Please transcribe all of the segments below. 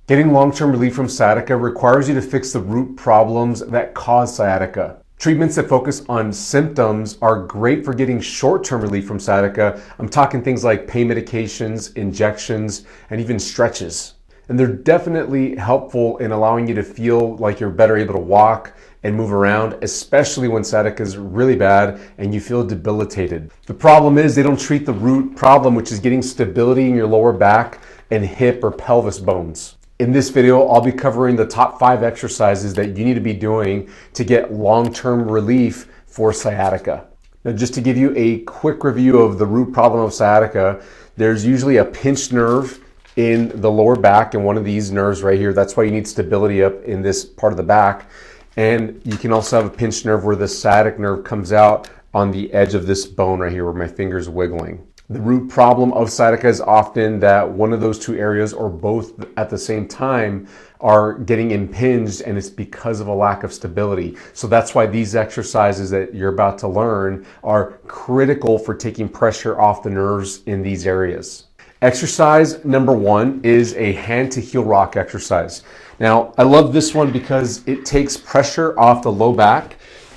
Getting long-term relief from sciatica requires you to fix the root problems that cause sciatica. Treatments that focus on symptoms are great for getting short-term relief from sciatica. I'm talking things like pain medications, injections, and even stretches. And they're definitely helpful in allowing you to feel like you're better able to walk and move around, especially when sciatica is really bad and you feel debilitated. The problem is they don't treat the root problem, which is getting stability in your lower back and hip or pelvis bones. In this video, I'll be covering the top 5 exercises that you need to be doing to get long-term relief for sciatica. Now, just to give you a quick review of the root problem of sciatica, there's usually a pinched nerve in the lower back and one of these nerves right here. That's why you need stability up in this part of the back. And you can also have a pinched nerve where the sciatic nerve comes out on the edge of this bone right here where my finger's wiggling. The root problem of sciatica is often that one of those two areas or both at the same time are getting impinged, and it's because of a lack of stability. So that's why these exercises that you're about to learn are critical for taking pressure off the nerves in these areas. Exercise number 1 is a hand to heel rock exercise. Now, I love this one because it takes pressure off the low back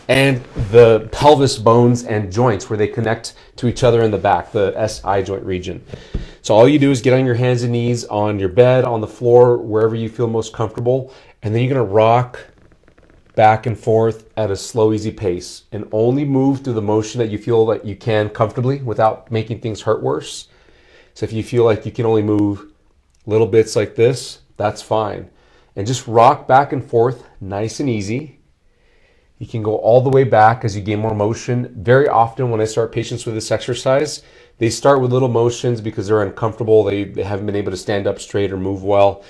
and the pelvis bones and joints where they connect to each other in the back, the SI joint region. So all you do is get on your hands and knees on your bed, on the floor, wherever you feel most comfortable, and then you're gonna rock back and forth at a slow, easy pace, and only move through the motion that you feel that you can comfortably without making things hurt worse. So if you feel like you can only move little bits like this, that's fine. And just rock back and forth, nice and easy. You can go all the way back as you gain more motion. Very often when I start patients with this exercise, they start with little motions because they're uncomfortable. They haven't been able to stand up straight or move well.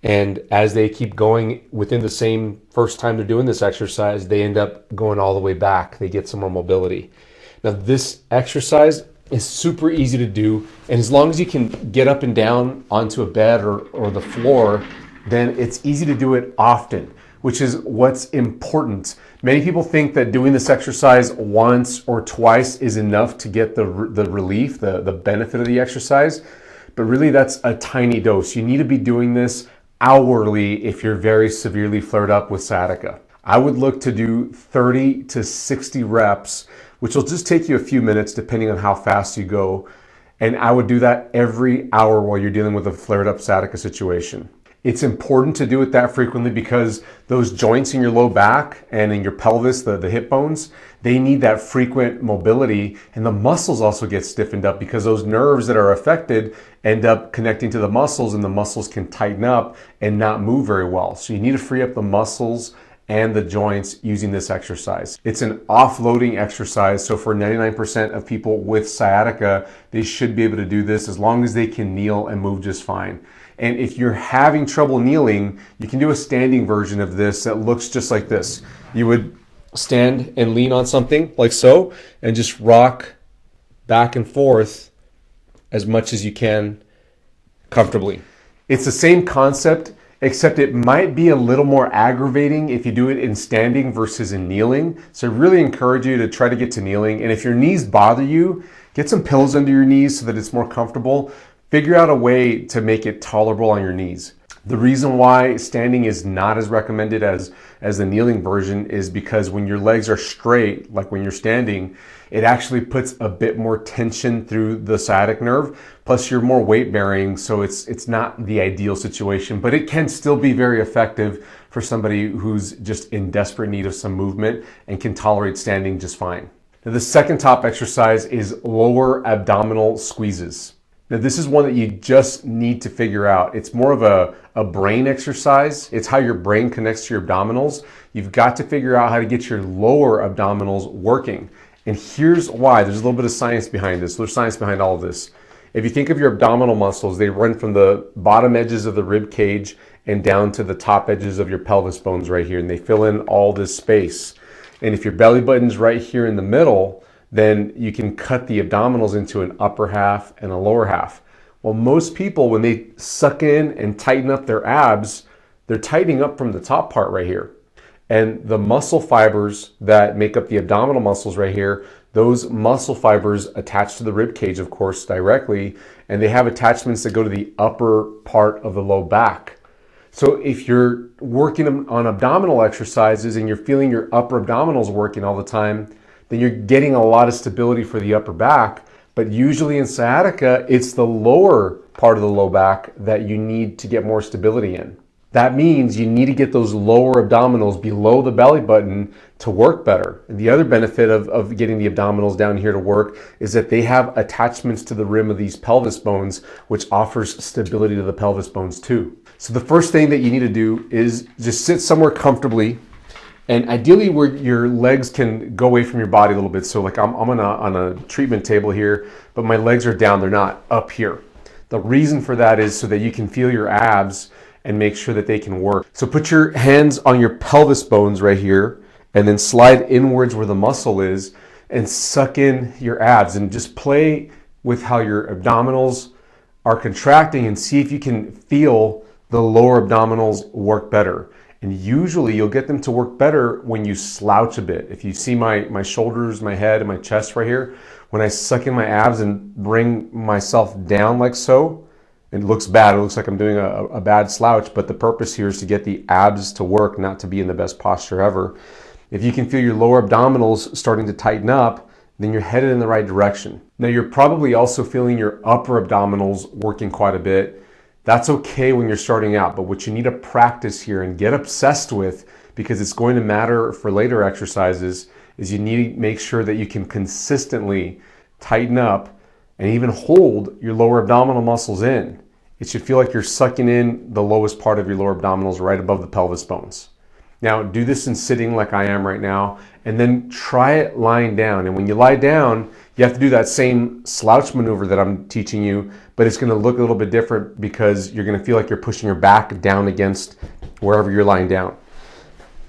And as they keep going within the same first time they're doing this exercise, they end up going all the way back. They get some more mobility. Now this exercise is super easy to do. And as long as you can get up and down onto a bed or the floor, then it's easy to do it often, which is what's important. Many people think that doing this exercise once or twice is enough to get the relief, the benefit of the exercise, but really that's a tiny dose. You need to be doing this hourly if you're very severely flared up with sciatica. I would look to do 30 to 60 reps, which will just take you a few minutes depending on how fast you go. And I would do that every hour while you're dealing with a flared up sciatica situation. It's important to do it that frequently because those joints in your low back and in your pelvis, the hip bones, they need that frequent mobility, and the muscles also get stiffened up because those nerves that are affected end up connecting to the muscles, and the muscles can tighten up and not move very well. So you need to free up the muscles and the joints using this exercise. It's an offloading exercise, so for 99% of people with sciatica, they should be able to do this as long as they can kneel and move just fine. And if you're having trouble kneeling, you can do a standing version of this that looks just like this. You would stand and lean on something like so, and just rock back and forth as much as you can comfortably. It's the same concept, except it might be a little more aggravating if you do it in standing versus in kneeling. So I really encourage you to try to get to kneeling. And if your knees bother you, get some pillows under your knees so that it's more comfortable. Figure out a way to make it tolerable on your knees. The reason why standing is not as recommended as the kneeling version is because when your legs are straight, like when you're standing, it actually puts a bit more tension through the sciatic nerve. Plus you're more weight bearing, so it's not the ideal situation, but it can still be very effective for somebody who's just in desperate need of some movement and can tolerate standing just fine. Now, the second top exercise is lower abdominal squeezes. Now, this is one that you just need to figure out. It's more of a brain exercise. It's how your brain connects to your abdominals. You've got to figure out how to get your lower abdominals working. And here's why. There's a little bit of science behind this. There's science behind all of this. If you think of your abdominal muscles, they run from the bottom edges of the rib cage and down to the top edges of your pelvis bones right here, and they fill in all this space. And if your belly button's right here in the middle, then you can cut the abdominals into an upper half and a lower half. Well, most people, when they suck in and tighten up their abs, they're tightening up from the top part right here. And the muscle fibers that make up the abdominal muscles right here, those muscle fibers attach to the rib cage, of course, directly, and they have attachments that go to the upper part of the low back. So if you're working on abdominal exercises and you're feeling your upper abdominals working all the time, then you're getting a lot of stability for the upper back. But usually in sciatica, it's the lower part of the low back that you need to get more stability in. That means you need to get those lower abdominals below the belly button to work better. And the other benefit of getting the abdominals down here to work is that they have attachments to the rim of these pelvis bones, which offers stability to the pelvis bones too. So the first thing that you need to do is just sit somewhere comfortably, and ideally where your legs can go away from your body a little bit. So like I'm on a treatment table here, but my legs are down, they're not up here. The reason for that is so that you can feel your abs and make sure that they can work. So put your hands on your pelvis bones right here, and then slide inwards where the muscle is and suck in your abs, and just play with how your abdominals are contracting and see if you can feel the lower abdominals work better. And usually you'll get them to work better when you slouch a bit. If you see my shoulders, my head, and my chest right here, when I suck in my abs and bring myself down like so, it looks bad. It looks like I'm doing a bad slouch, but the purpose here is to get the abs to work, not to be in the best posture ever. If you can feel your lower abdominals starting to tighten up, then you're headed in the right direction. Now you're probably also feeling your upper abdominals working quite a bit. That's okay when you're starting out, but what you need to practice here and get obsessed with, because it's going to matter for later exercises, is you need to make sure that you can consistently tighten up and even hold your lower abdominal muscles in. It should feel like you're sucking in the lowest part of your lower abdominals right above the pelvis bones. Now do this in sitting like I am right now, and then try it lying down. And when you lie down, you have to do that same slouch maneuver that I'm teaching you, but it's gonna look a little bit different because you're gonna feel like you're pushing your back down against wherever you're lying down.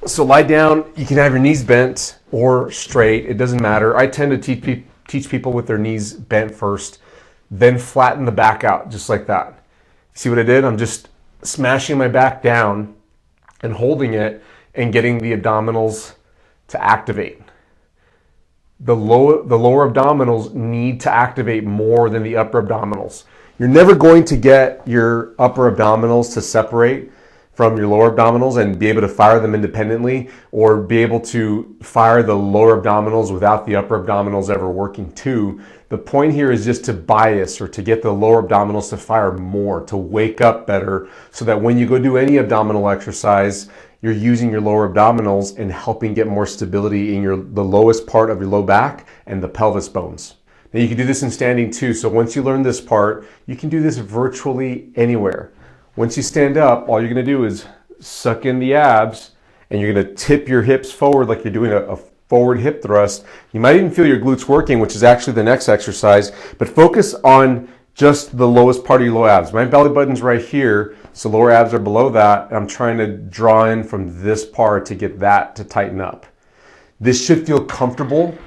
So lie down, you can have your knees bent or straight, it doesn't matter. I tend to teach people with their knees bent first, then flatten the back out just like that. See what I did? I'm just smashing my back down and holding it and getting the abdominals to activate. The lower abdominals need to activate more than the upper abdominals. You're never going to get your upper abdominals to separate from your lower abdominals and be able to fire them independently, or be able to fire the lower abdominals without the upper abdominals ever working too. The point here is just to bias, or to get the lower abdominals to fire more, to wake up better, so that when you go do any abdominal exercise, you're using your lower abdominals and helping get more stability in the lowest part of your low back and the pelvis bones. Now you can do this in standing too. So once you learn this part, you can do this virtually anywhere. Once you stand up, all you're gonna do is suck in the abs, and you're gonna tip your hips forward like you're doing a forward hip thrust. You might even feel your glutes working, which is actually the next exercise, but focus on just the lowest part of your low abs. My belly button's right here, so lower abs are below that, and I'm trying to draw in from this part to get that to tighten up. This should feel comfortable.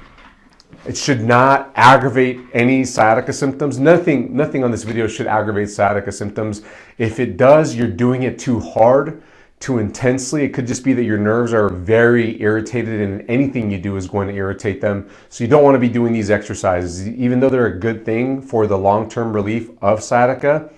It should not aggravate any sciatica symptoms. Nothing on this video should aggravate sciatica symptoms. If it does, you're doing it too hard, too intensely. It could just be that your nerves are very irritated, and anything you do is going to irritate them. So you don't want to be doing these exercises. Even though they're a good thing for the long-term relief of sciatica,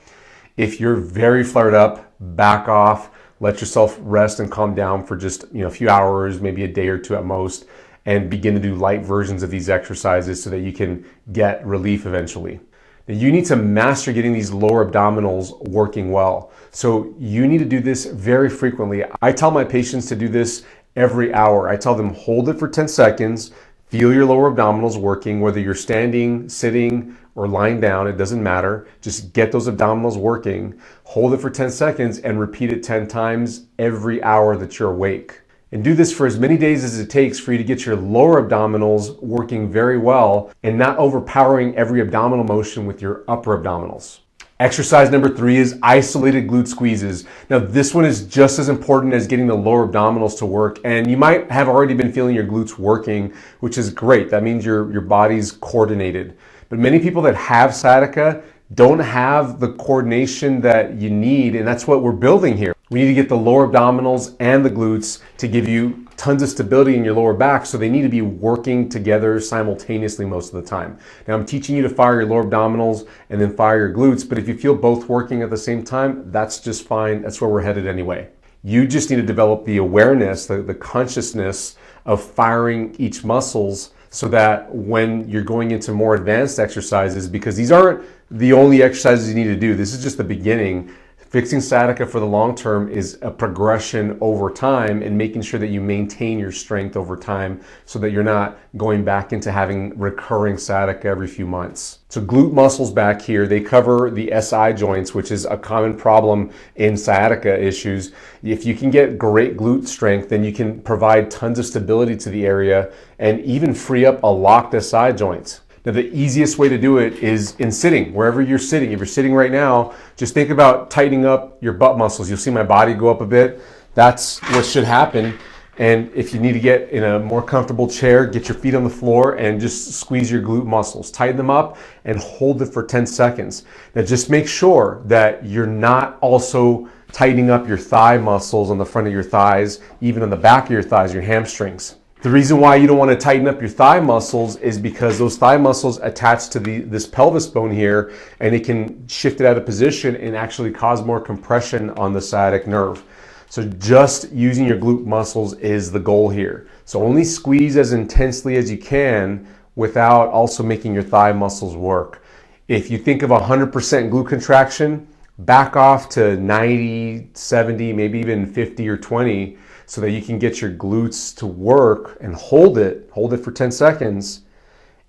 if you're very flared up, back off, let yourself rest and calm down for just a few hours, maybe a day or two at most, and begin to do light versions of these exercises so that you can get relief eventually. Now, you need to master getting these lower abdominals working well. So you need to do this very frequently. I tell my patients to do this every hour. I tell them hold it for 10 seconds, feel your lower abdominals working, whether you're standing, sitting, or lying down, it doesn't matter. Just get those abdominals working, hold it for 10 seconds, and repeat it 10 times every hour that you're awake. And do this for as many days as it takes for you to get your lower abdominals working very well and not overpowering every abdominal motion with your upper abdominals. Exercise number 3 is isolated glute squeezes. Now this one is just as important as getting the lower abdominals to work, and you might have already been feeling your glutes working, which is great. That means your body's coordinated. But many people that have sciatica don't have the coordination that you need, and that's what we're building here. We need to get the lower abdominals and the glutes to give you tons of stability in your lower back, so they need to be working together simultaneously most of the time. Now I'm teaching you to fire your lower abdominals and then fire your glutes, but if you feel both working at the same time, that's just fine. That's where we're headed anyway. You just need to develop the awareness, the consciousness of firing each muscles, so that when you're going into more advanced exercises, because these aren't the only exercises you need to do, this is just the beginning. Fixing sciatica for the long term is a progression over time and making sure that you maintain your strength over time so that you're not going back into having recurring sciatica every few months. So glute muscles back here, they cover the SI joints, which is a common problem in sciatica issues. If you can get great glute strength, then you can provide tons of stability to the area and even free up a locked SI joint. Now, the easiest way to do it is in sitting, wherever you're sitting. If you're sitting right now, just think about tightening up your butt muscles. You'll see my body go up a bit. That's what should happen. And if you need to get in a more comfortable chair, get your feet on the floor and just squeeze your glute muscles. Tighten them up and hold it for 10 seconds. Now, just make sure that you're not also tightening up your thigh muscles on the front of your thighs, even on the back of your thighs, your hamstrings. The reason why you don't want to tighten up your thigh muscles is because those thigh muscles attach to this pelvis bone here, and it can shift it out of position and actually cause more compression on the sciatic nerve. So just using your glute muscles is the goal here. So only squeeze as intensely as you can without also making your thigh muscles work. If you think of 100% glute contraction, back off to 90, 70, maybe even 50 or 20, so that you can get your glutes to work and hold it for 10 seconds,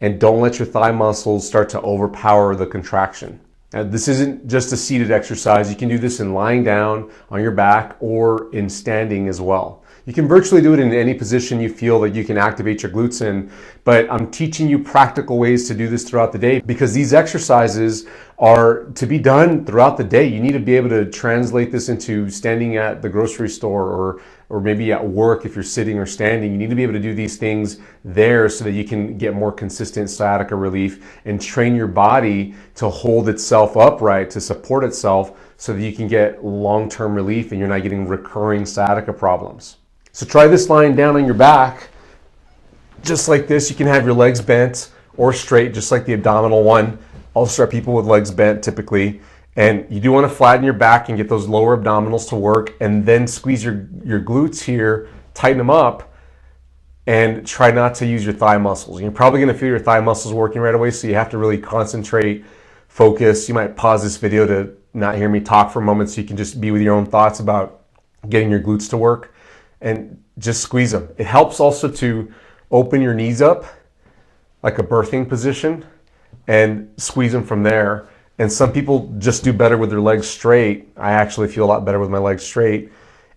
and don't let your thigh muscles start to overpower the contraction. Now, this isn't just a seated exercise. You can do this in lying down on your back or in standing as well. You can virtually do it in any position you feel that you can activate your glutes in, but I'm teaching you practical ways to do this throughout the day, because these exercises are to be done throughout the day. You need to be able to translate this into standing at the grocery store or maybe at work if you're sitting or standing. You need to be able to do these things there so that you can get more consistent sciatica relief and train your body to hold itself upright, to support itself, so that you can get long-term relief and you're not getting recurring sciatica problems. So try this lying down on your back, just like this. You can have your legs bent or straight, just like the abdominal one. I'll start people with legs bent typically. And you do want to flatten your back and get those lower abdominals to work, and then squeeze your glutes here, tighten them up, and try not to use your thigh muscles. You're probably going to feel your thigh muscles working right away, so you have to really concentrate, focus. You might pause this video to not hear me talk for a moment so you can just be with your own thoughts about getting your glutes to work, and just squeeze them. It helps also to open your knees up like a birthing position and squeeze them from there. And some people just do better with their legs straight. I actually feel a lot better with my legs straight,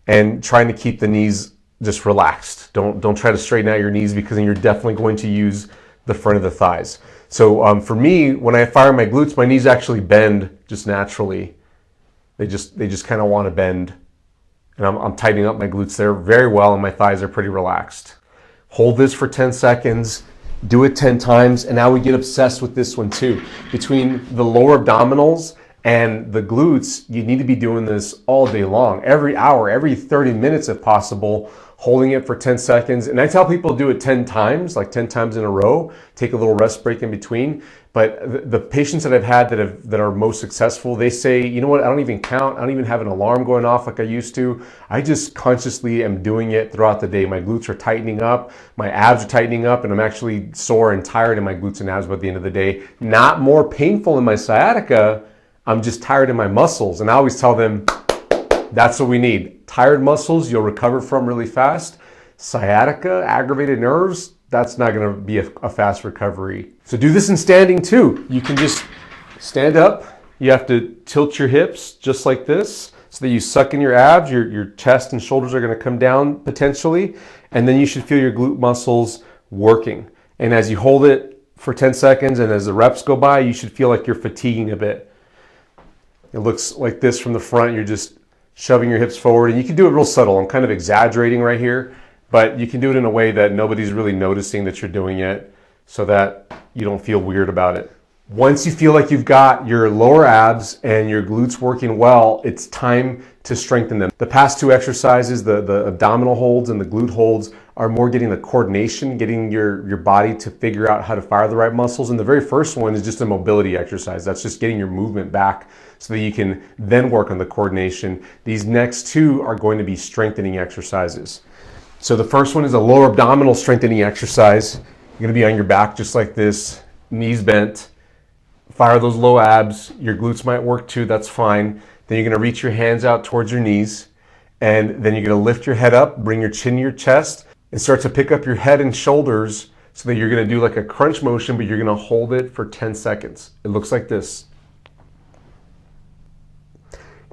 and trying to keep the knees just relaxed. Don't try to straighten out your knees, because then you're definitely going to use the front of the thighs. So for me, when I fire my glutes, my knees actually bend just naturally. They just kind of want to bend. And I'm tightening up my glutes there very well, and my thighs are pretty relaxed. Hold this for 10 seconds. Do it 10 times, and now we get obsessed with this one too. Between the lower abdominals and the glutes, you need to be doing this all day long, every hour, every 30 minutes if possible, holding it for 10 seconds. And I tell people to do it 10 times, like 10 times in a row, take a little rest break in between. But the patients that I've had that are most successful, they say, you know what, I don't even count. I don't even have an alarm going off like I used to. I just consciously am doing it throughout the day. My glutes are tightening up, my abs are tightening up, and I'm actually sore and tired in my glutes and abs by the end of the day. Not more painful in my sciatica, I'm just tired in my muscles. And I always tell them, that's what we need. Tired muscles, you'll recover from really fast. Sciatica, aggravated nerves, that's not going to be a fast recovery. So do this in standing too. You can just stand up. You have to tilt your hips just like this so that you suck in your abs. Your chest and shoulders are going to come down potentially. And then you should feel your glute muscles working. And as you hold it for 10 seconds and as the reps go by, you should feel like you're fatiguing a bit. It looks like this from the front. You're just shoving your hips forward. And you can do it real subtle. I'm kind of exaggerating right here. But you can do it in a way that nobody's really noticing that you're doing it, so that you don't feel weird about it. Once you feel like you've got your lower abs and your glutes working well, it's time to strengthen them. The past two exercises, the abdominal holds and the glute holds, are more getting the coordination, getting your body to figure out how to fire the right muscles. And the very first one is just a mobility exercise. That's just getting your movement back so that you can then work on the coordination. These next two are going to be strengthening exercises. So the first one is a lower abdominal strengthening exercise. You're going to be on your back just like this, knees bent. Fire those low abs. Your glutes might work too, that's fine. Then you're gonna reach your hands out towards your knees, and then you're gonna lift your head up, bring your chin to your chest, and start to pick up your head and shoulders so that you're gonna do like a crunch motion, but you're gonna hold it for 10 seconds. It looks like this.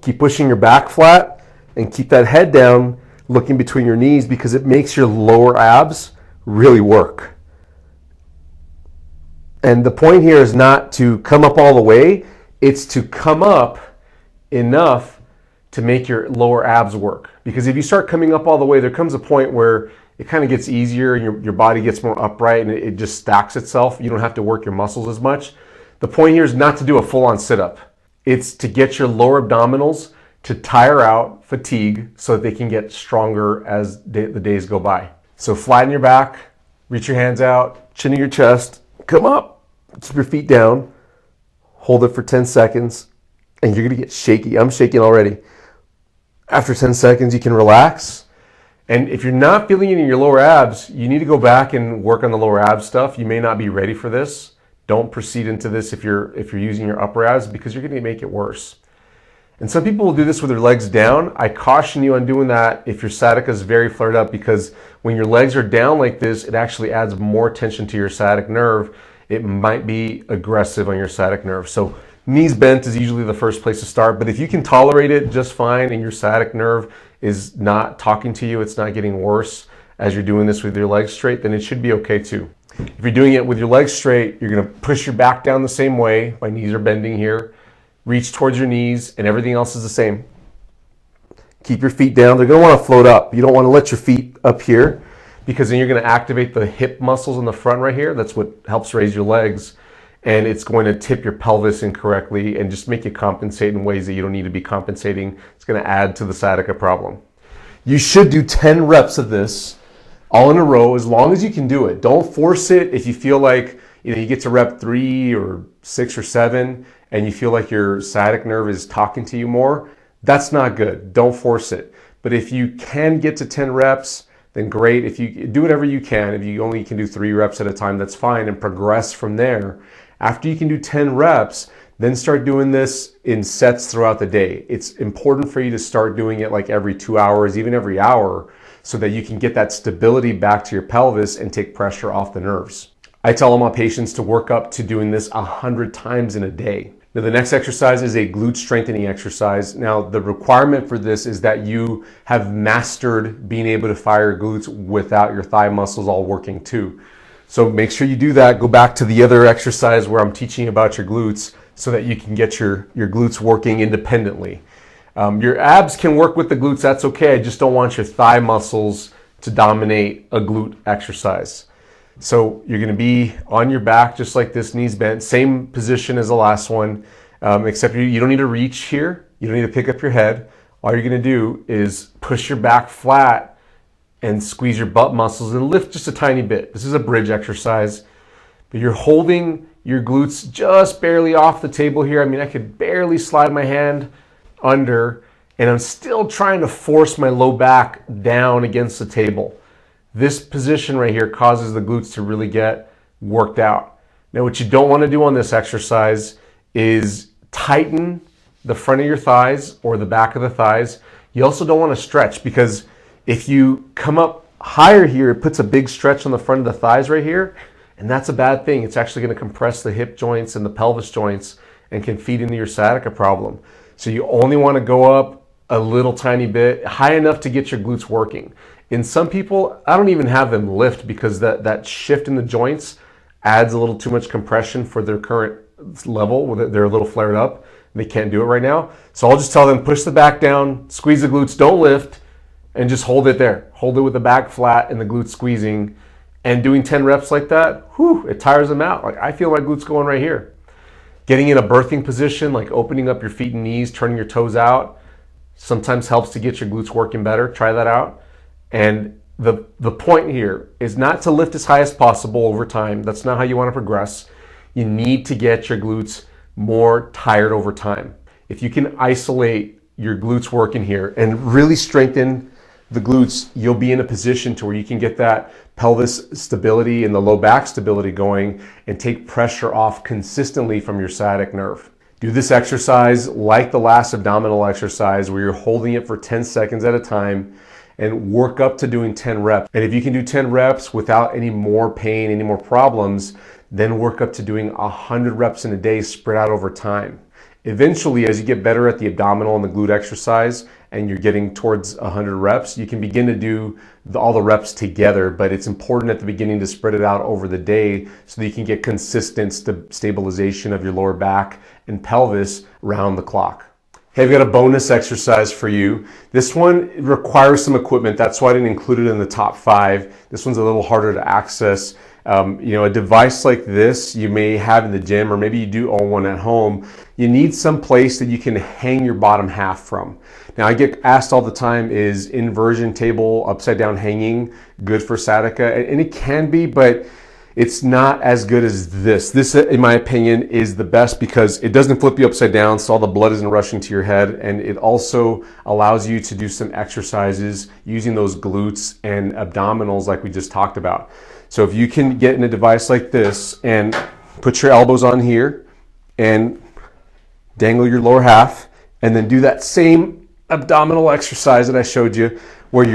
Keep pushing your back flat and keep that head down, looking between your knees, because it makes your lower abs really work. And the point here is not to come up all the way, it's to come up enough to make your lower abs work. Because if you start coming up all the way, there comes a point where it kind of gets easier and your body gets more upright and it just stacks itself. You don't have to work your muscles as much. The point here is not to do a full-on sit-up. It's to get your lower abdominals to tire out, fatigue, so that they can get stronger as the days go by. So flatten your back, reach your hands out, chin to your chest, come up. Keep your feet down, hold it for 10 seconds, and you're gonna get shaky. I'm shaking already. After 10 seconds, you can relax. And if you're not feeling it in your lower abs, you need to go back and work on the lower abs stuff. You may not be ready for this. Don't proceed into this if you're using your upper abs, because you're gonna make it worse. And some people will do this with their legs down. I caution you on doing that if your sciatica is very flared up, because when your legs are down like this, it actually adds more tension to your sciatic nerve. It might be aggressive on your sciatic nerve. So knees bent is usually the first place to start, but if you can tolerate it just fine and your sciatic nerve is not talking to you, it's not getting worse as you're doing this with your legs straight, then it should be okay too. If you're doing it with your legs straight, you're gonna push your back down the same way. My knees are bending here. Reach towards your knees, and everything else is the same. Keep your feet down. They're gonna wanna float up. You don't wanna let your feet up here, because then you're going to activate the hip muscles in the front right here. That's what helps raise your legs, and it's going to tip your pelvis incorrectly and just make you compensate in ways that you don't need to be compensating. It's going to add to the sciatica problem. You should do 10 reps of this all in a row, as long as you can do it. Don't force it. If you feel like you get to rep 3 or 6 or 7 and you feel like your sciatic nerve is talking to you more, that's not good. Don't force it. But if you can get to 10 reps, then great. If you do whatever you can, if you only can do 3 reps at a time, that's fine, and progress from there. After you can do 10 reps, then start doing this in sets throughout the day. It's important for you to start doing it like every 2 hours, even every hour, so that you can get that stability back to your pelvis and take pressure off the nerves. I tell all my patients to work up to doing this 100 times in a day. Now, the next exercise is a glute strengthening exercise. Now, the requirement for this is that you have mastered being able to fire your glutes without your thigh muscles all working too. So make sure you do that. Go back to the other exercise where I'm teaching about your glutes so that you can get your glutes working independently. Your abs can work with the glutes, that's okay. I just don't want your thigh muscles to dominate a glute exercise. So you're going to be on your back just like this, knees bent, same position as the last one, except you don't need to reach here. You don't need to pick up your head. All you're going to do is push your back flat and squeeze your butt muscles and lift just a tiny bit. This is a bridge exercise, but you're holding your glutes just barely off the table here. I mean, I could barely slide my hand under, and I'm still trying to force my low back down against the table. This position right here causes the glutes to really get worked out. Now, what you don't want to do on this exercise is tighten the front of your thighs or the back of the thighs. You also don't want to stretch, because if you come up higher here, it puts a big stretch on the front of the thighs right here, and that's a bad thing. It's actually going to compress the hip joints and the pelvis joints and can feed into your sciatica problem. So you only want to go up a little tiny bit, high enough to get your glutes working. In some people, I don't even have them lift, because that shift in the joints adds a little too much compression for their current level. They're a little flared up. They can't do it right now. So I'll just tell them, push the back down, squeeze the glutes, don't lift, and just hold it there. Hold it with the back flat and the glutes squeezing. And doing 10 reps like that, whew, it tires them out. Like, I feel my glutes going right here. Getting in a birthing position, like opening up your feet and knees, turning your toes out, sometimes helps to get your glutes working better. Try that out. And the point here is not to lift as high as possible over time. That's not how you want to progress. You need to get your glutes more tired over time. If you can isolate your glutes working here and really strengthen the glutes, you'll be in a position to where you can get that pelvis stability and the low back stability going and take pressure off consistently from your sciatic nerve. Do this exercise like the last abdominal exercise where you're holding it for 10 seconds at a time and work up to doing 10 reps. And if you can do 10 reps without any more pain, any more problems, then work up to doing 100 reps in a day spread out over time. Eventually, as you get better at the abdominal and the glute exercise and you're getting towards 100 reps, you can begin to do all the reps together, but it's important at the beginning to spread it out over the day so that you can get consistent stabilization of your lower back and pelvis around the clock. Hey, I've got a bonus exercise for you. This one requires some equipment. That's why I didn't include it in the top 5. This one's a little harder to access. A device like this you may have in the gym, or maybe you do own one at home. You need some place that you can hang your bottom half from. Now, I get asked all the time, is inversion table upside down hanging good for sciatica? And it can be, but it's not as good as this. This, in my opinion, is the best because it doesn't flip you upside down, so all the blood isn't rushing to your head, and it also allows you to do some exercises using those glutes and abdominals like we just talked about. So if you can get in a device like this and put your elbows on here and dangle your lower half, and then do that same abdominal exercise that I showed you where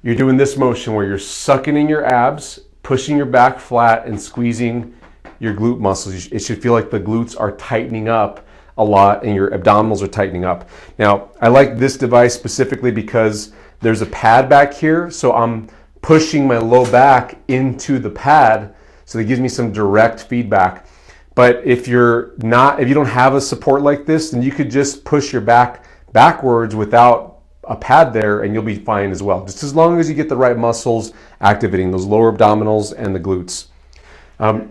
you're doing this motion where you're sucking in your abs, pushing your back flat and squeezing your glute muscles. It should feel like the glutes are tightening up a lot and your abdominals are tightening up. Now, I like this device specifically because there's a pad back here, so I'm pushing my low back into the pad, so it gives me some direct feedback. But if you don't have a support like this, then you could just push your back backwards without a pad there and you'll be fine as well. Just as long as you get the right muscles activating those lower abdominals and the glutes.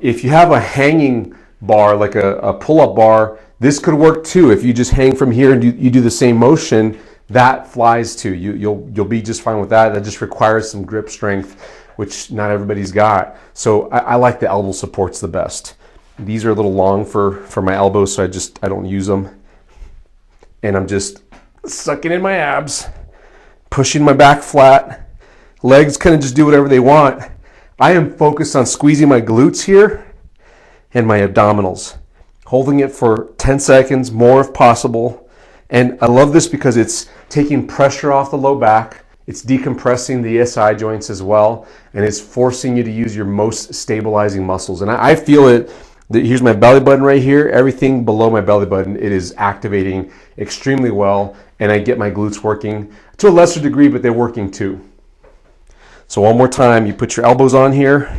If you have a hanging bar, like a pull-up bar, this could work too. If you just hang from here and you do the same motion, that flies too. You'll be just fine with that. That just requires some grip strength, which not everybody's got. So I like the elbow supports the best. These are a little long for my elbows, so I don't use them. And I'm just sucking in my abs, pushing my back flat. Legs kind of just do whatever they want. I am focused on squeezing my glutes here and my abdominals, holding it for 10 seconds, more if possible. And I love this because it's taking pressure off the low back. It's decompressing the SI joints as well, and it's forcing you to use your most stabilizing muscles. And I feel it. Here's my belly button right here. Everything below my belly button, it is activating extremely well, and I get my glutes working to a lesser degree, but they're working too. So one more time, you put your elbows on here,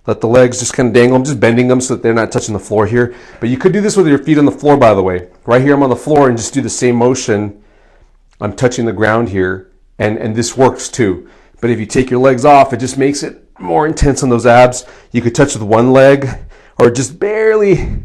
let the legs just kind of dangle. I'm just bending them so that they're not touching the floor here. But you could do this with your feet on the floor, by the way. Right here, I'm on the floor and just do the same motion. I'm touching the ground here, and this works too. But if you take your legs off, it just makes it more intense on those abs. You could touch with one leg, or just barely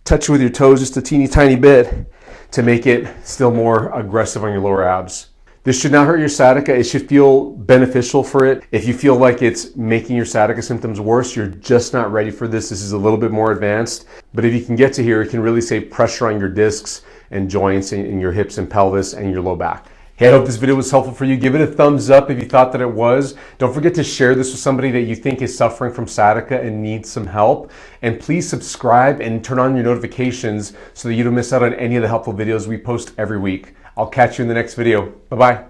touch with your toes just a teeny tiny bit to make it still more aggressive on your lower abs. This should not hurt your sciatica. It should feel beneficial for it. If you feel like it's making your sciatica symptoms worse, you're just not ready for this. This is a little bit more advanced. But if you can get to here, it can really save pressure on your discs and joints in your hips and pelvis and your low back. Hey, I hope this video was helpful for you. Give it a thumbs up if you thought that it was. Don't forget to share this with somebody that you think is suffering from sciatica and needs some help. And please subscribe and turn on your notifications so that you don't miss out on any of the helpful videos we post every week. I'll catch you in the next video. Bye-bye.